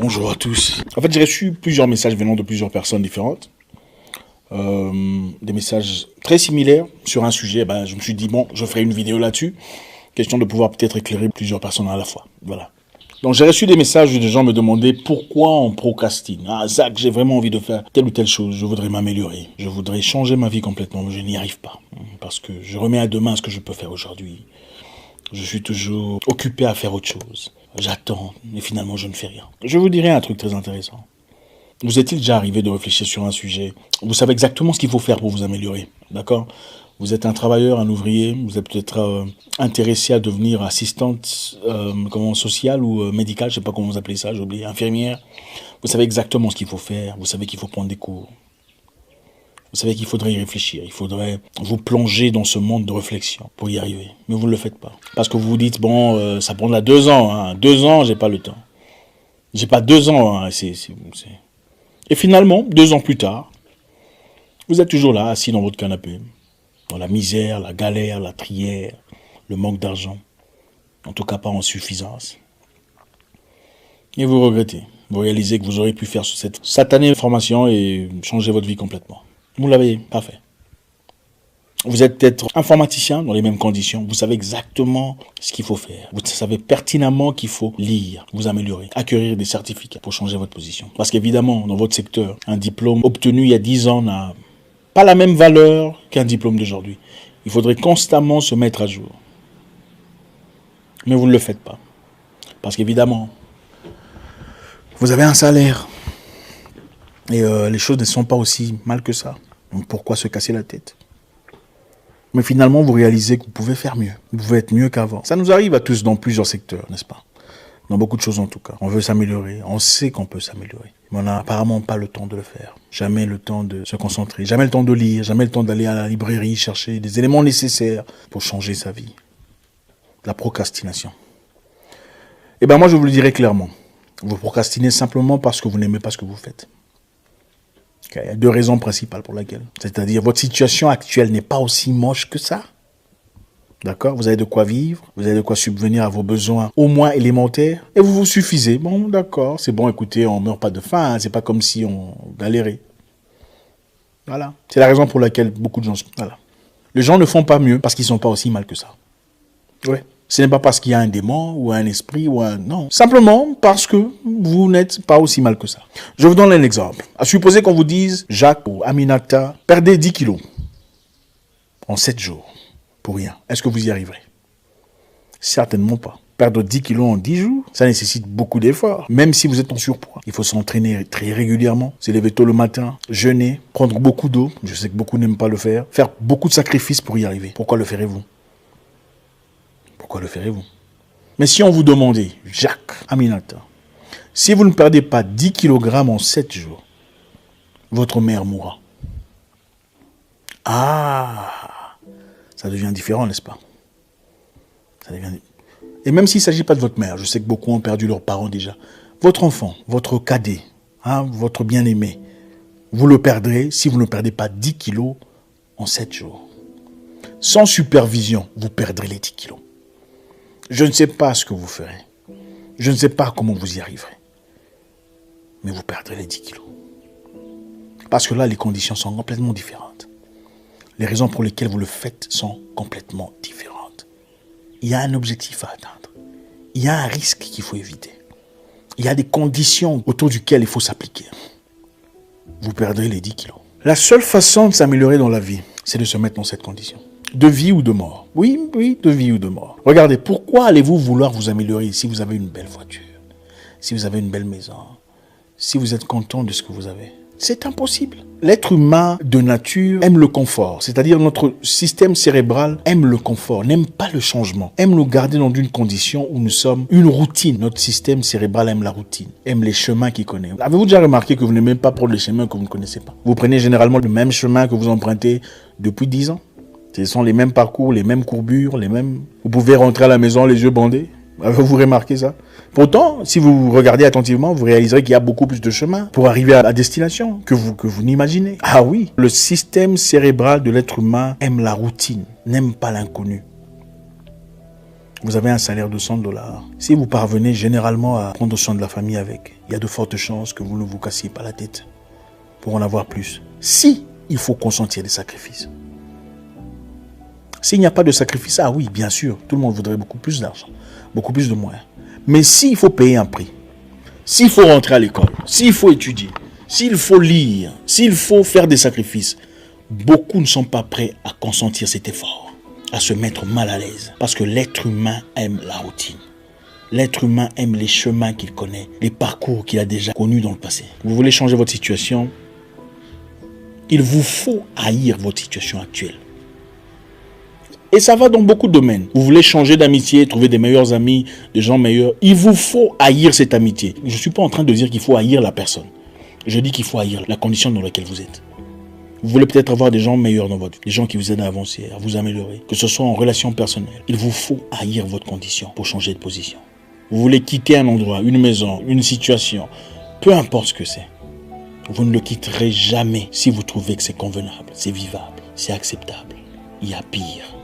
Bonjour à tous. En fait, j'ai reçu plusieurs messages venant de plusieurs personnes différentes. Des messages très similaires sur un sujet. Je me suis dit, bon, je ferai une vidéo là-dessus. Question de pouvoir peut-être éclairer plusieurs personnes à la fois. Voilà. Donc, j'ai reçu des messages où des gens me demandaient pourquoi on procrastine. Ah, Zach, j'ai vraiment envie de faire telle ou telle chose. Je voudrais m'améliorer. Je voudrais changer ma vie complètement, mais je n'y arrive pas. Parce que je remets à demain ce que je peux faire aujourd'hui. Je suis toujours occupé à faire autre chose. J'attends, mais finalement, je ne fais rien. Je vous dirai un truc très intéressant. Vous est-il déjà arrivé de réfléchir sur un sujet? Vous savez exactement ce qu'il faut faire pour vous améliorer, d'accord? Vous êtes un travailleur, un ouvrier, vous êtes peut-être intéressé à devenir assistante sociale ou médicale, je ne sais pas comment vous appelez ça, j'ai oublié, infirmière. Vous savez exactement ce qu'il faut faire, vous savez qu'il faut prendre des cours. Vous savez qu'il faudrait y réfléchir, il faudrait vous plonger dans ce monde de réflexion pour y arriver. Mais vous ne le faites pas. Parce que vous vous dites, bon, ça prendra 2 ans. Hein. 2 ans, j'ai pas le temps. J'ai pas 2 ans. Hein. Et finalement, 2 ans plus tard, vous êtes toujours là, assis dans votre canapé, dans la misère, la galère, la trière, le manque d'argent. En tout cas, pas en suffisance. Et vous regrettez. Vous réalisez que vous auriez pu faire cette satanée formation et changer votre vie complètement. Vous l'avez pas fait. Vous êtes peut-être informaticien dans les mêmes conditions. Vous savez exactement ce qu'il faut faire. Vous savez pertinemment qu'il faut lire, vous améliorer, acquérir des certificats pour changer votre position. Parce qu'évidemment, dans votre secteur, un diplôme obtenu il y a 10 ans n'a pas la même valeur qu'un diplôme d'aujourd'hui. Il faudrait constamment se mettre à jour. Mais vous ne le faites pas. Parce qu'évidemment, vous avez un salaire. Et les choses ne sont pas aussi mal que ça. Donc pourquoi se casser la tête? Mais finalement, vous réalisez que vous pouvez faire mieux. Vous pouvez être mieux qu'avant. Ça nous arrive à tous dans plusieurs secteurs, n'est-ce pas? Dans beaucoup de choses en tout cas. On veut s'améliorer. On sait qu'on peut s'améliorer. Mais on n'a apparemment pas le temps de le faire. Jamais le temps de se concentrer. Jamais le temps de lire. Jamais le temps d'aller à la librairie chercher des éléments nécessaires pour changer sa vie. La procrastination. Eh bien moi, je vous le dirai clairement. Vous procrastinez simplement parce que vous n'aimez pas ce que vous faites. Il y a 2 raisons principales pour lesquelles. C'est-à-dire, votre situation actuelle n'est pas aussi moche que ça. D'accord? Vous avez de quoi vivre, vous avez de quoi subvenir à vos besoins au moins élémentaires, et vous vous suffisez. Bon, d'accord, c'est bon, écoutez, on ne meurt pas de faim, hein, c'est pas comme si on galérait. Voilà. C'est la raison pour laquelle beaucoup de gens... Voilà. Les gens ne font pas mieux parce qu'ils ne sont pas aussi mal que ça. Ouais. Ce n'est pas parce qu'il y a un démon ou un esprit ou un... Non. Simplement parce que vous n'êtes pas aussi mal que ça. Je vous donne un exemple. À supposer qu'on vous dise, Jacques ou Aminata, perdez 10 kilos en 7 jours. Pour rien. Est-ce que vous y arriverez? Certainement pas. Perdre 10 kilos en 10 jours, ça nécessite beaucoup d'efforts. Même si vous êtes en surpoids. Il faut s'entraîner très régulièrement, se lever tôt le matin, jeûner, prendre beaucoup d'eau. Je sais que beaucoup n'aiment pas le faire. Faire beaucoup de sacrifices pour y arriver. Pourquoi le ferez-vous? Pourquoi le ferez-vous? Mais si on vous demandait, Jacques, Aminata, si vous ne perdez pas 10 kilogrammes en 7 jours, votre mère mourra. Ah, ça devient différent, n'est-ce pas? Ça devient... Et même s'il ne s'agit pas de votre mère, je sais que beaucoup ont perdu leurs parents déjà. Votre enfant, votre cadet, votre bien-aimé, vous le perdrez si vous ne perdez pas 10 kilos en 7 jours. Sans supervision, vous perdrez les 10 kilos. Je ne sais pas ce que vous ferez. Je ne sais pas comment vous y arriverez. Mais vous perdrez les 10 kilos. Parce que là, les conditions sont complètement différentes. Les raisons pour lesquelles vous le faites sont complètement différentes. Il y a un objectif à atteindre. Il y a un risque qu'il faut éviter. Il y a des conditions autour duquel il faut s'appliquer. Vous perdrez les 10 kilos. La seule façon de s'améliorer dans la vie, c'est de se mettre dans cette condition. De vie ou de mort. Oui, de vie ou de mort. Regardez, pourquoi allez-vous vouloir vous améliorer si vous avez une belle voiture, si vous avez une belle maison, si vous êtes content de ce que vous avez? C'est impossible. L'être humain de nature aime le confort. C'est-à-dire notre système cérébral aime le confort, n'aime pas le changement, aime nous garder dans une condition où nous sommes une routine. Notre système cérébral aime la routine, aime les chemins qu'il connaît. Avez-vous déjà remarqué que vous n'aimez pas prendre les chemins que vous ne connaissez pas? Vous prenez généralement le même chemin que vous empruntez depuis 10 ans. Ce sont les mêmes parcours, les mêmes courbures, les mêmes... Vous pouvez rentrer à la maison les yeux bandés. Avez-vous remarqué ça? Pourtant, si vous regardez attentivement, vous réaliserez qu'il y a beaucoup plus de chemins pour arriver à destination que vous n'imaginez. Ah oui, le système cérébral de l'être humain aime la routine, n'aime pas l'inconnu. Vous avez un salaire de 100 $. Si vous parvenez généralement à prendre soin de la famille avec, il y a de fortes chances que vous ne vous cassiez pas la tête pour en avoir plus. Si il faut consentir des sacrifices. S'il n'y a pas de sacrifice, ah oui, bien sûr, tout le monde voudrait beaucoup plus d'argent, beaucoup plus de moyens. Mais s'il faut payer un prix, s'il faut rentrer à l'école, s'il faut étudier, s'il faut lire, s'il faut faire des sacrifices, beaucoup ne sont pas prêts à consentir cet effort, à se mettre mal à l'aise. Parce que l'être humain aime la routine. L'être humain aime les chemins qu'il connaît, les parcours qu'il a déjà connus dans le passé. Vous voulez changer votre situation? Il vous faut haïr votre situation actuelle. Et ça va dans beaucoup de domaines. Vous voulez changer d'amitié, trouver des meilleurs amis, des gens meilleurs. Il vous faut haïr cette amitié. Je ne suis pas en train de dire qu'il faut haïr la personne. Je dis qu'il faut haïr la condition dans laquelle vous êtes. Vous voulez peut-être avoir des gens meilleurs dans votre vie, des gens qui vous aident à avancer, à vous améliorer, que ce soit en relation personnelle. Il vous faut haïr votre condition pour changer de position. Vous voulez quitter un endroit, une maison, une situation, peu importe ce que c'est. Vous ne le quitterez jamais si vous trouvez que c'est convenable, c'est vivable, c'est acceptable. Il y a pire.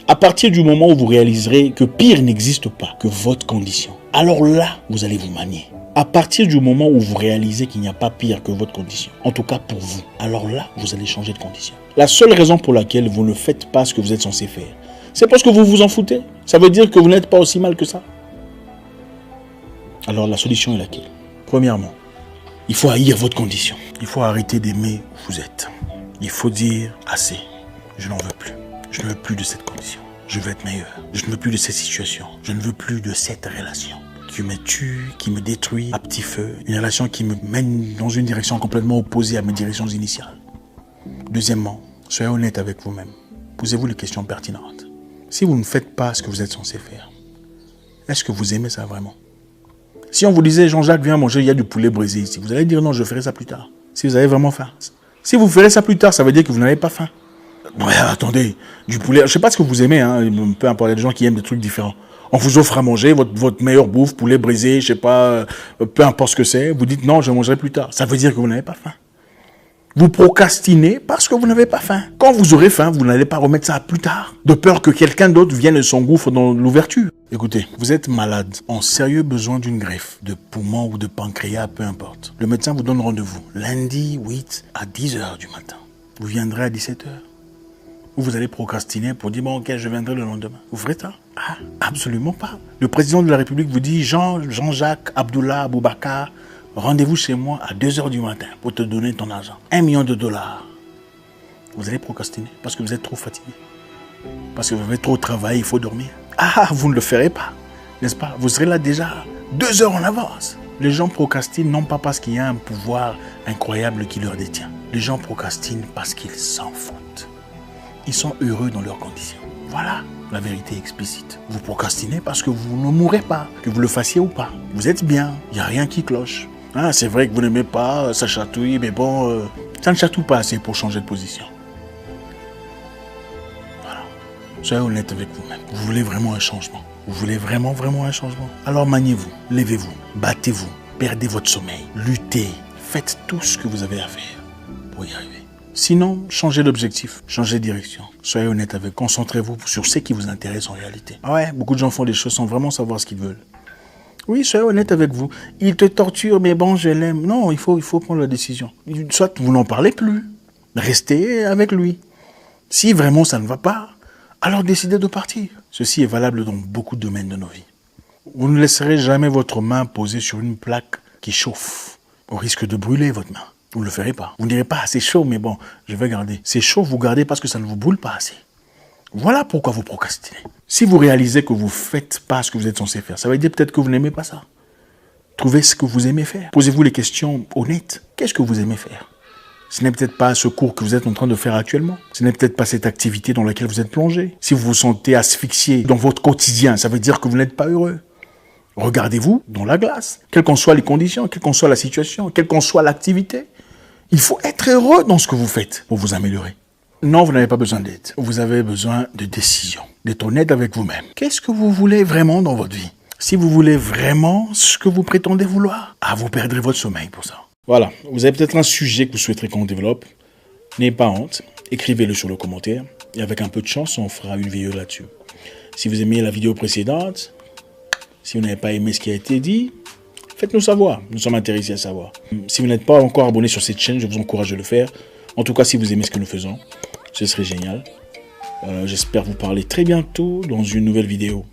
À partir du moment où vous réaliserez que pire n'existe pas que votre condition, alors là, vous allez vous manier. À partir du moment où vous réalisez qu'il n'y a pas pire que votre condition, en tout cas pour vous, alors là, vous allez changer de condition. La seule raison pour laquelle vous ne faites pas ce que vous êtes censé faire, c'est parce que vous vous en foutez. Ça veut dire que vous n'êtes pas aussi mal que ça. Alors la solution est laquelle? Premièrement, il faut haïr votre condition. Il faut arrêter d'aimer où vous êtes. Il faut dire assez, je n'en veux plus. Je ne veux plus de cette condition. Je veux être meilleur. Je ne veux plus de cette situation. Je ne veux plus de cette relation qui me tue, qui me détruit à petit feu. Une relation qui me mène dans une direction complètement opposée à mes directions initiales. Deuxièmement, soyez honnête avec vous-même. Posez-vous les questions pertinentes. Si vous ne faites pas ce que vous êtes censé faire, est-ce que vous aimez ça vraiment? Si on vous disait, Jean-Jacques, viens manger, il y a du poulet brisé ici, vous allez dire non, je ferai ça plus tard. Si vous avez vraiment faim. Si vous ferez ça plus tard, ça veut dire que vous n'avez pas faim. Ouais, attendez, du poulet, je ne sais pas ce que vous aimez, hein, peu importe, il y a des gens qui aiment des trucs différents. On vous offre à manger, votre meilleure bouffe, poulet brisé, je sais pas, peu importe ce que c'est, vous dites non, je mangerai plus tard. Ça veut dire que vous n'avez pas faim. Vous procrastinez parce que vous n'avez pas faim. Quand vous aurez faim, vous n'allez pas remettre ça à plus tard, de peur que quelqu'un d'autre vienne et s'engouffre dans l'ouverture. Écoutez, vous êtes malade, en sérieux besoin d'une greffe, de poumon ou de pancréas, peu importe. Le médecin vous donne rendez-vous, lundi 8 à 10h du matin. Vous viendrez à 17h. Ou vous allez procrastiner pour dire, bon, ok, je viendrai le lendemain. Vous ferez ça? Ah, absolument pas. Le président de la République vous dit, Jean-Jacques Abdullah Aboubakar, rendez-vous chez moi à 2h du matin pour te donner ton argent. $1 million. Vous allez procrastiner parce que vous êtes trop fatigué. Parce que vous avez trop travaillé, il faut dormir. Ah, vous ne le ferez pas, n'est-ce pas? Vous serez là déjà 2 heures en avance. Les gens procrastinent non pas parce qu'il y a un pouvoir incroyable qui leur détient. Les gens procrastinent parce qu'ils s'en foutent. Ils sont heureux dans leurs conditions. Voilà la vérité explicite. Vous procrastinez parce que vous ne mourrez pas, que vous le fassiez ou pas. Vous êtes bien, il n'y a rien qui cloche. Ah, c'est vrai que vous n'aimez pas, ça chatouille, mais bon, ça ne chatouille pas assez pour changer de position. Voilà. Soyez honnête avec vous-même. Vous voulez vraiment un changement. Vous voulez vraiment un changement. Alors maniez-vous, levez-vous, battez-vous, perdez votre sommeil, luttez, faites tout ce que vous avez à faire pour y arriver. Sinon, changez d'objectif, changez de direction. Soyez honnête avec vous, concentrez-vous sur ce qui vous intéresse en réalité. Ah ouais, beaucoup de gens font des choses sans vraiment savoir ce qu'ils veulent. Oui, soyez honnête avec vous. Il te torture, mais bon, je l'aime. Non, il faut prendre la décision. Soit vous n'en parlez plus, restez avec lui. Si vraiment ça ne va pas, alors décidez de partir. Ceci est valable dans beaucoup de domaines de nos vies. Vous ne laisserez jamais votre main posée sur une plaque qui chauffe, au risque de brûler votre main. Vous ne le ferez pas. Vous ne direz pas, c'est chaud, mais bon, je vais garder. C'est chaud, vous gardez parce que ça ne vous brûle pas assez. Voilà pourquoi vous procrastinez. Si vous réalisez que vous ne faites pas ce que vous êtes censé faire, ça veut dire peut-être que vous n'aimez pas ça. Trouvez ce que vous aimez faire. Posez-vous les questions honnêtes. Qu'est-ce que vous aimez faire? Ce n'est peut-être pas ce cours que vous êtes en train de faire actuellement. Ce n'est peut-être pas cette activité dans laquelle vous êtes plongé. Si vous vous sentez asphyxié dans votre quotidien, ça veut dire que vous n'êtes pas heureux. Regardez-vous dans la glace. Quelles qu'en soient les conditions, quelle qu'en soit la situation, quelle qu'en soit l'activité. Il faut être heureux dans ce que vous faites pour vous améliorer. Non, vous n'avez pas besoin d'aide. Vous avez besoin de décision, d'être honnête avec vous-même. Qu'est-ce que vous voulez vraiment dans votre vie? Si vous voulez vraiment ce que vous prétendez vouloir, vous perdrez votre sommeil pour ça. Voilà, vous avez peut-être un sujet que vous souhaiterez qu'on développe. N'ayez pas honte, écrivez-le sur le commentaire. Et avec un peu de chance, on fera une vidéo là-dessus. Si vous aimez la vidéo précédente, si vous n'avez pas aimé ce qui a été dit, faites-nous savoir. Nous sommes intéressés à savoir. Si vous n'êtes pas encore abonné sur cette chaîne, je vous encourage de le faire. En tout cas, si vous aimez ce que nous faisons, ce serait génial. J'espère vous parler très bientôt dans une nouvelle vidéo.